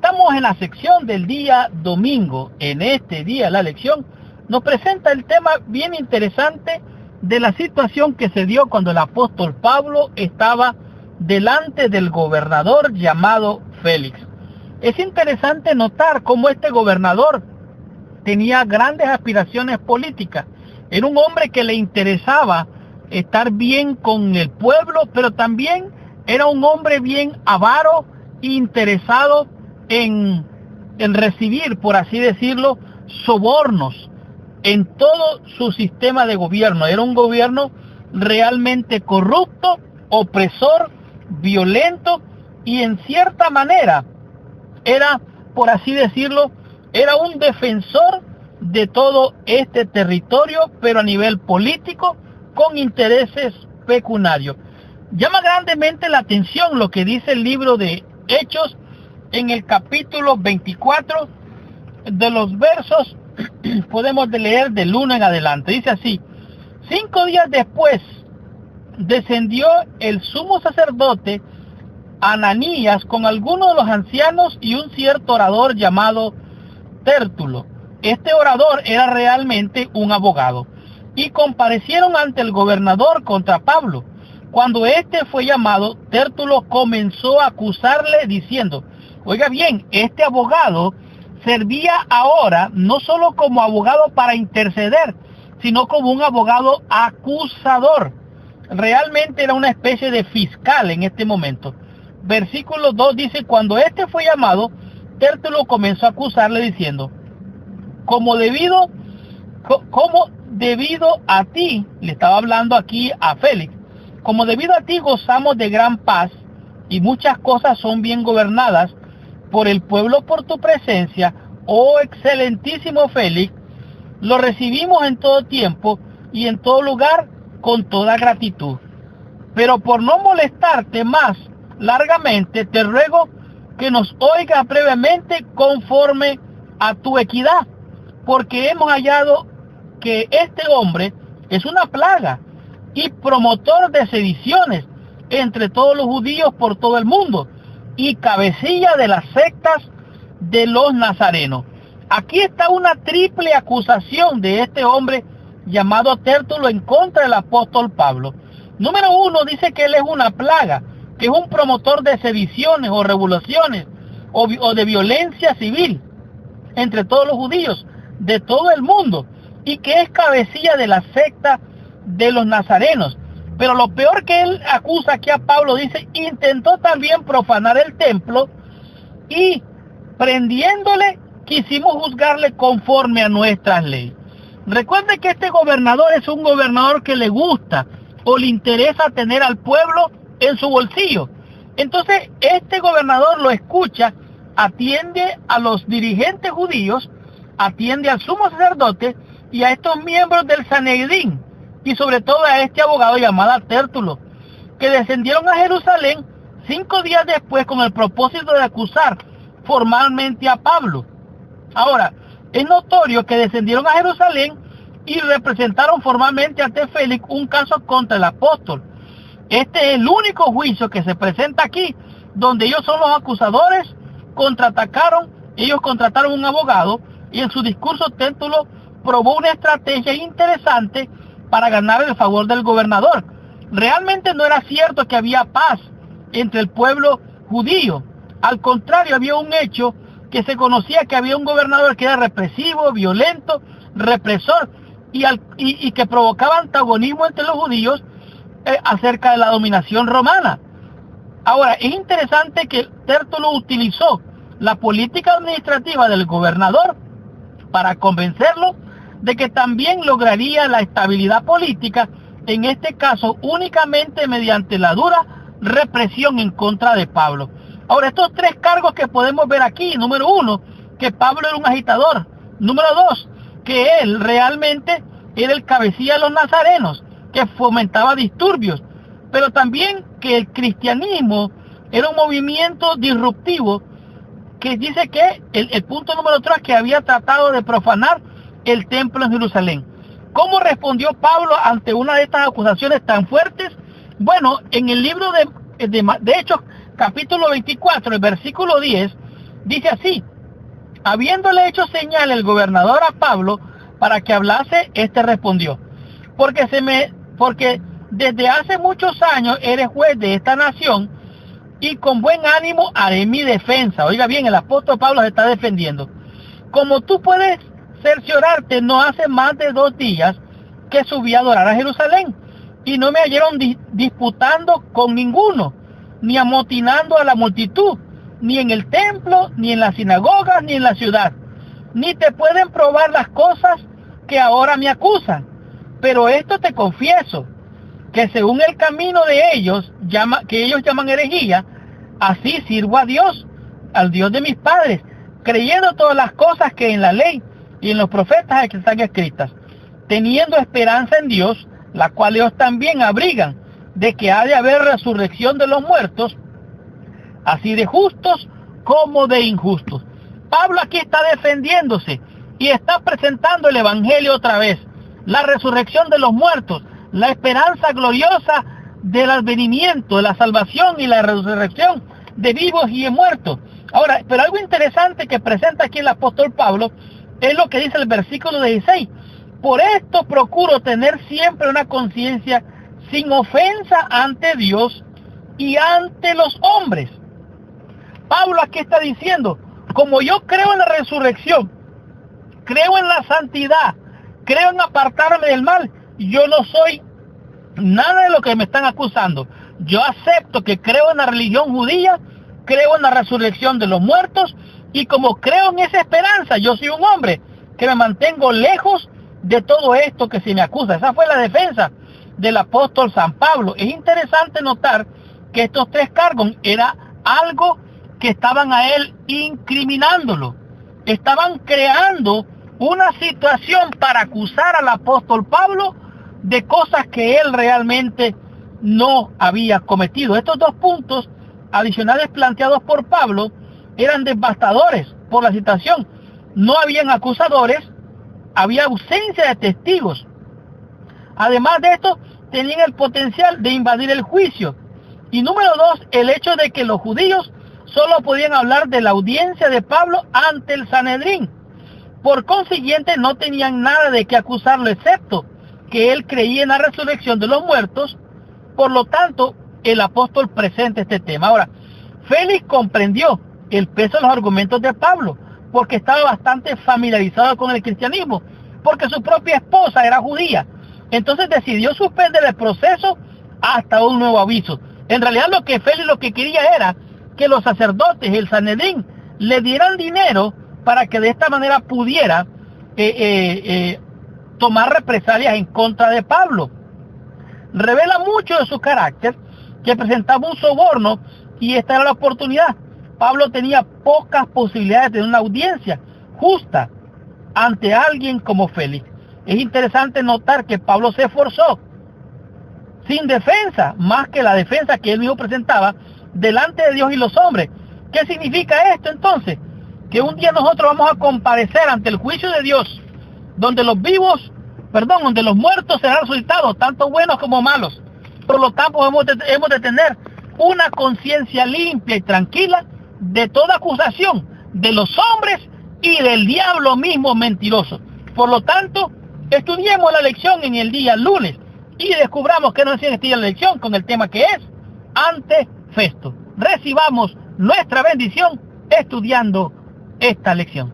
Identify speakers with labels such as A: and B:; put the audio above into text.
A: Estamos en la sección del día domingo. En este día la lección nos presenta el tema bien interesante de la situación que se dio cuando el apóstol Pablo estaba delante del gobernador llamado Félix. Es interesante notar cómo este gobernador tenía grandes aspiraciones políticas. Era un hombre que le interesaba estar bien con el pueblo, pero también era un hombre bien avaro e interesado en recibir, por así decirlo, sobornos en todo su sistema de gobierno. Era un gobierno realmente corrupto, opresor, violento, y en cierta manera era, por así decirlo, era un defensor de todo este territorio, pero a nivel político, con intereses pecuniarios. Llama grandemente la atención lo que dice el libro de Hechos en el capítulo 24, de los versos, podemos leer del 1 en adelante. Dice así: 5 días después descendió el sumo sacerdote Ananías con algunos de los ancianos y un cierto orador llamado Tértulo. Este orador era realmente un abogado, y comparecieron ante el gobernador contra Pablo. Cuando éste fue llamado, Tértulo comenzó a acusarle diciendo: oiga bien, este abogado servía ahora no solo como abogado para interceder, sino como un abogado acusador. Realmente era una especie de fiscal en este momento. Versículo 2 dice: cuando este fue llamado, Tértulo comenzó a acusarle diciendo: como debido a ti, le estaba hablando aquí a Félix, como debido a ti gozamos de gran paz y muchas cosas son bien gobernadas por el pueblo por tu presencia, oh excelentísimo Félix, lo recibimos en todo tiempo y en todo lugar con toda gratitud. Pero por no molestarte más largamente, te ruego que nos oigas brevemente conforme a tu equidad, porque hemos hallado que este hombre es una plaga y promotor de sediciones entre todos los judíos por todo el mundo, y cabecilla de las sectas de los nazarenos. Aquí está una triple acusación de este hombre llamado Tértulo en contra del apóstol Pablo. Número 1, dice que él es una plaga, que es un promotor de sediciones o revoluciones o de violencia civil entre todos los judíos de todo el mundo, y que es cabecilla de la secta de los nazarenos. Pero lo peor que él acusa aquí a Pablo, dice: intentó también profanar el templo, y prendiéndole quisimos juzgarle conforme a nuestras leyes. Recuerde que este gobernador es un gobernador que le gusta o le interesa tener al pueblo en su bolsillo. Entonces este gobernador lo escucha, atiende a los dirigentes judíos, atiende al sumo sacerdote y a estos miembros del Sanedrín, y sobre todo a este abogado llamado Tértulo, que descendieron a Jerusalén 5 días después con el propósito de acusar formalmente a Pablo. Ahora, es notorio que descendieron a Jerusalén y representaron formalmente ante Félix un caso contra el apóstol. Este es el único juicio que se presenta aquí, donde ellos son los acusadores, ellos contrataron un abogado, y en su discurso Tértulo probó una estrategia interesante para ganar el favor del gobernador. Realmente no era cierto que había paz entre el pueblo judío. Al contrario, había un hecho que se conocía, que había un gobernador que era represivo, violento, represor, y que provocaba antagonismo entre los judíos acerca de la dominación romana. Ahora, es interesante que Tértulo utilizó la política administrativa del gobernador para convencerlo de que también lograría la estabilidad política, en este caso únicamente mediante la dura represión en contra de Pablo. Ahora, estos 3 cargos que podemos ver aquí: número 1, que Pablo era un agitador; número 2, que él realmente era el cabecilla de los nazarenos, que fomentaba disturbios; pero también que el cristianismo era un movimiento disruptivo, que dice que el punto número 3, que había tratado de profanar el templo en Jerusalén. ¿Cómo respondió Pablo ante una de estas acusaciones tan fuertes? Bueno, en el libro de Hechos, capítulo 24, el versículo 10, Dice así: habiéndole hecho señal el gobernador a Pablo para que hablase, este respondió: porque desde hace muchos años eres juez de esta nación, y con buen ánimo haré mi defensa. Oiga bien, el apóstol Pablo se está defendiendo. Como tú puedes cerciorarte, no hace más de 2 días que subí a adorar a Jerusalén, y no me hallaron disputando con ninguno, ni amotinando a la multitud, ni en el templo, ni en las sinagogas, ni en la ciudad. Ni te pueden probar las cosas que ahora me acusan. Pero esto te confieso, que según el camino de ellos, que ellos llaman herejía, así sirvo a Dios, al Dios de mis padres, creyendo todas las cosas que en la ley y en los profetas están escritas, teniendo esperanza en Dios, la cual ellos también abrigan, de que ha de haber resurrección de los muertos, así de justos como de injustos. Pablo aquí está defendiéndose y está presentando el evangelio otra vez, la resurrección de los muertos, la esperanza gloriosa del advenimiento, de la salvación y la resurrección de vivos y de muertos. Ahora, pero algo interesante que presenta aquí el apóstol Pablo es lo que dice el versículo 16. Por esto procuro tener siempre una conciencia sin ofensa ante Dios y ante los hombres. Pablo aquí está diciendo: como yo creo en la resurrección, creo en la santidad, creo en apartarme del mal, yo no soy nada de lo que me están acusando. Yo acepto que creo en la religión judía, creo en la resurrección de los muertos, y como creo en esa esperanza, yo soy un hombre que me mantengo lejos de todo esto que se me acusa. Esa fue la defensa del apóstol San Pablo. Es interesante notar que estos 3 cargos era algo que estaban a él incriminándolo. Estaban creando una situación para acusar al apóstol Pablo de cosas que él realmente no había cometido. Estos 2 puntos adicionales planteados por Pablo eran devastadores por la situación. No habían acusadores, había ausencia de testigos. Además de esto, tenían el potencial de invadir el juicio. Y número 2, el hecho de que los judíos solo podían hablar de la audiencia de Pablo ante el Sanedrín. Por consiguiente, no tenían nada de qué acusarlo, excepto que él creía en la resurrección de los muertos. Por lo tanto, el apóstol presenta este tema. Ahora, Félix comprendió el peso de los argumentos de Pablo, porque estaba bastante familiarizado con el cristianismo, porque su propia esposa era judía. Entonces decidió suspender el proceso hasta un nuevo aviso. En realidad Félix lo que quería era que los sacerdotes, el Sanedrín, le dieran dinero para que de esta manera pudiera tomar represalias en contra de Pablo. Revela mucho de su carácter, que presentaba un soborno, y esta era la oportunidad. Pablo tenía pocas posibilidades de tener una audiencia justa ante alguien como Félix. Es interesante notar que Pablo se esforzó sin defensa, más que la defensa que él mismo presentaba delante de Dios y los hombres. ¿Qué significa esto entonces? Que un día nosotros vamos a comparecer ante el juicio de Dios, donde los muertos serán resucitados, tanto buenos como malos. Por lo tanto, hemos de tener una conciencia limpia y tranquila de toda acusación de los hombres y del diablo mismo mentiroso. Por lo tanto, estudiemos la lección en el día lunes y descubramos que nos decía esta lección con el tema que es ante Festo. Recibamos nuestra bendición estudiando esta lección.